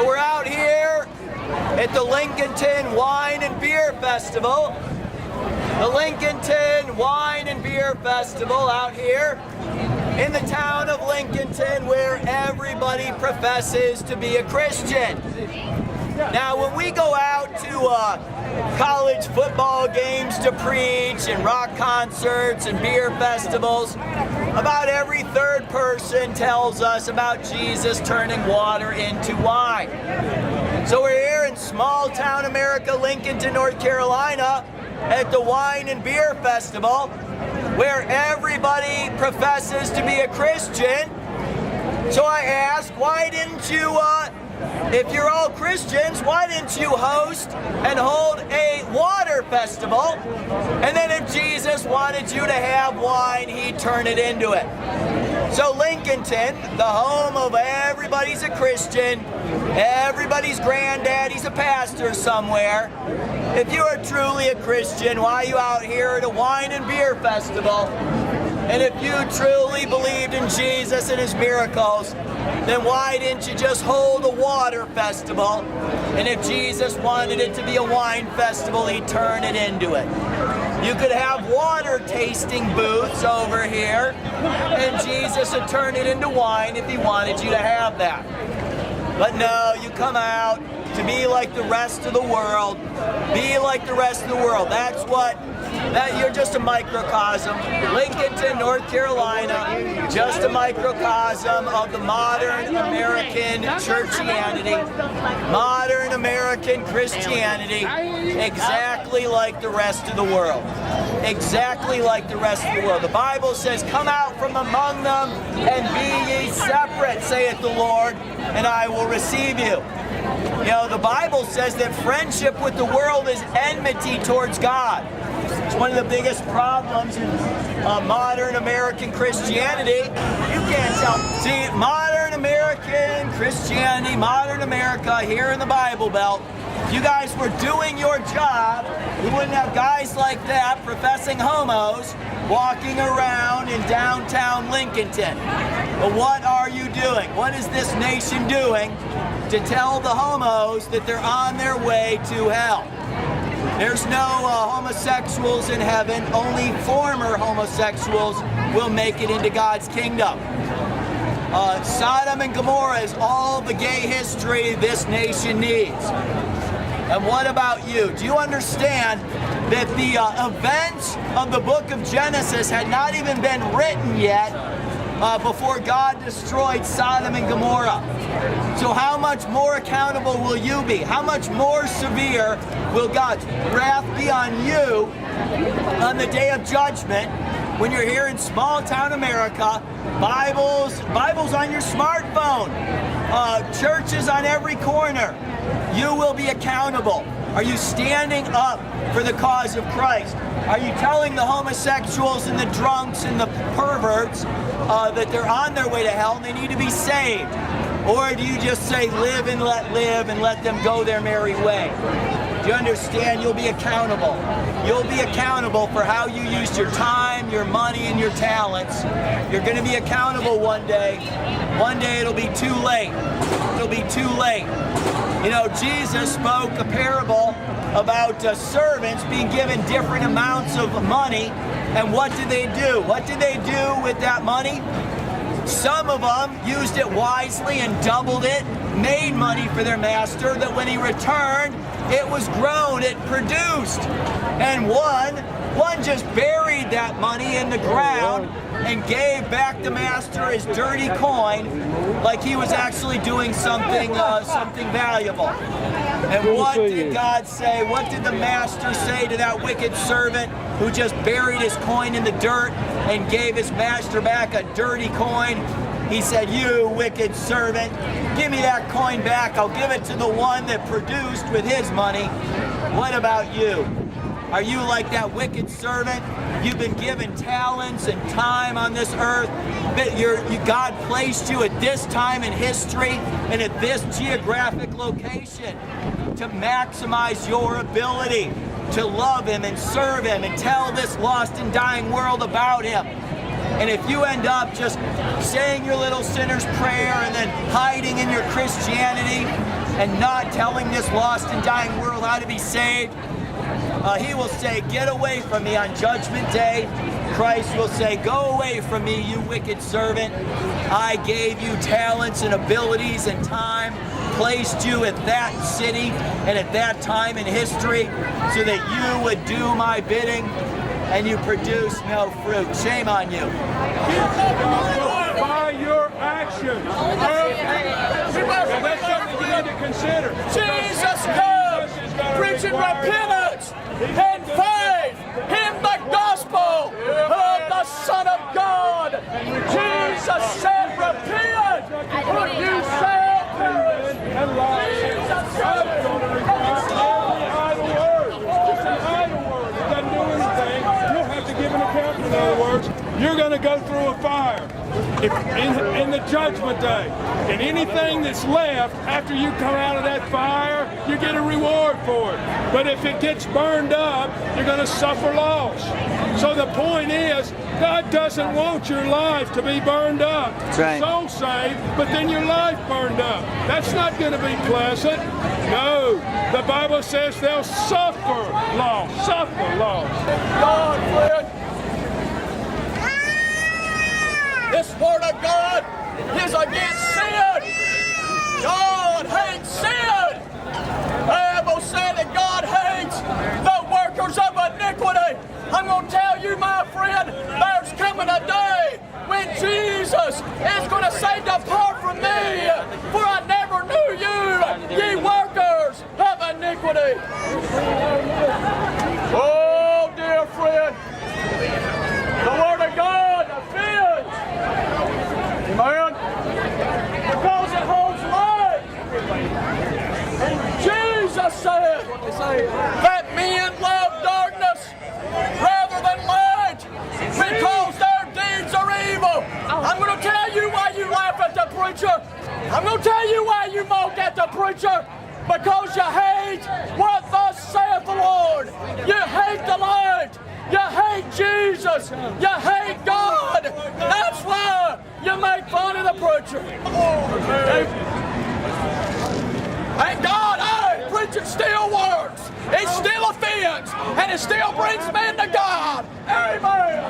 So we're out here at the Lincolnton Wine and Beer Festival. The Lincolnton Wine and Beer Festival out here in the town of Lincolnton, where everybody professes to be a Christian. Now, when we go out to college football games to preach and rock concerts and beer festivals, about every third person tells us about Jesus turning water into wine. So we're here in small town America, Lincolnton, North Carolina, at the Wine and Beer Festival, where everybody professes to be a Christian. So I ask, why didn't you, if you're all Christians, why didn't you host and hold a water festival? And then if Jesus wanted you to have wine, he'd turn it into it. So Lincolnton, the home of everybody's a Christian, everybody's granddaddy's a pastor somewhere. If you are truly a Christian, why are you out here at a wine and beer festival? And if you truly believed in Jesus and his miracles, then why didn't you just hold a water festival? And if Jesus wanted it to be a wine festival, he'd turn it into it. You could have water tasting booths over here, and Jesus would turn it into wine if he wanted you to have that. But no, you come out to be like the rest of the world. Be like the rest of the world. That's what, you're just a microcosm. Lincolnton, North Carolina, just a microcosm of the modern American churchianity, modern American Christianity, exactly like the rest of the world. Exactly like the rest of the world. The Bible says, come out from among them and be ye separate, saith the Lord, and I will receive you. You know, the Bible says that friendship with the world is enmity towards God. It's one of the biggest problems in modern American Christianity. You can't tell. See, modern American Christianity, modern America here in the Bible Belt, if you guys were doing your job, we wouldn't have guys like that professing homos walking around in downtown Lincolnton. But what are you doing? What is this nation doing to tell the homos that they're on their way to hell? There's no homosexuals in heaven. Only former homosexuals will make it into God's kingdom. Sodom and Gomorrah is all the gay history this nation needs. And what about you? Do you understand that the events of the book of Genesis had not even been written yet before God destroyed Sodom and Gomorrah? So how much more accountable will you be? How much more severe will God's wrath be on you on the day of judgment when you're here in small town America? Bibles on your smartphone, churches on every corner. You will be accountable. Are you standing up for the cause of Christ? Are you telling the homosexuals and the drunks and the perverts that they're on their way to hell and they need to be saved? Or do you just say live and let them go their merry way? Do you understand? You'll be accountable. You'll be accountable for how you used your time, your money, and your talents. You're going to be accountable one day. One day it'll be too late. It'll be too late. You know, Jesus spoke a parable about servants being given different amounts of money. And what did they do? What did they do with that money? Some of them used it wisely and doubled it, made money for their master, that when he returned, it was grown, it produced. And one just buried that money in the ground and gave back the master his dirty coin like he was actually doing something valuable. And what did God say? What did the master say to that wicked servant who just buried his coin in the dirt and gave his master back a dirty coin? He said, you wicked servant, give me that coin back. I'll give it to the one that produced with his money. What about you? Are you like that wicked servant? You've been given talents and time on this earth. God placed you at this time in history and at this geographic location to maximize your ability to love him and serve him and tell this lost and dying world about him. And if you end up just saying your little sinner's prayer and then hiding in your Christianity, and not telling this lost and dying world how to be saved, he will say, get away from me on Judgment Day. Christ will say, go away from me, you wicked servant. I gave you talents and abilities and time, placed you at that city and at that time in history so that you would do my bidding, and you produce no fruit. Shame on you. By your actions. That's something you need to consider. Jesus comes preaching repentance and faith in the gospel of the Son of God. Jesus said, repent, or you shall perish. Jesus said, idle word. It's an idle word. It doesn't do anything. You'll have to give an account. In other words, you're going to go through a fire in the judgment day. And anything that's left after you come out of that fire, you get a reward for it. But if it gets burned up, you're going to suffer loss. So the point is, God doesn't want your life to be burned up. That's right. Soul saved, but then your life burned up. That's not going to be pleasant. No. The Bible says they'll suffer loss. Suffer loss. God, friend, this word of God is against sin. God hates sin. The Bible said that God hates the workers of iniquity. I'm going to tell you, my friend, there's coming a day when Jesus is going to say, depart from me, for I never knew you, ye workers of iniquity. Oh, dear friend, the word of God offends. Amen. Because it holds life. And Jesus said that men love darkness rather than light because their deeds are evil. I'm going to tell you why you laugh at the preacher. I'm going to tell you why you mock at the preacher. Because you hate what thus saith the Lord. You hate the light. You hate Jesus. You hate God. That's why you make fun of the preacher. And God, preaching still works. It still offends. And it still brings men to God. Amen.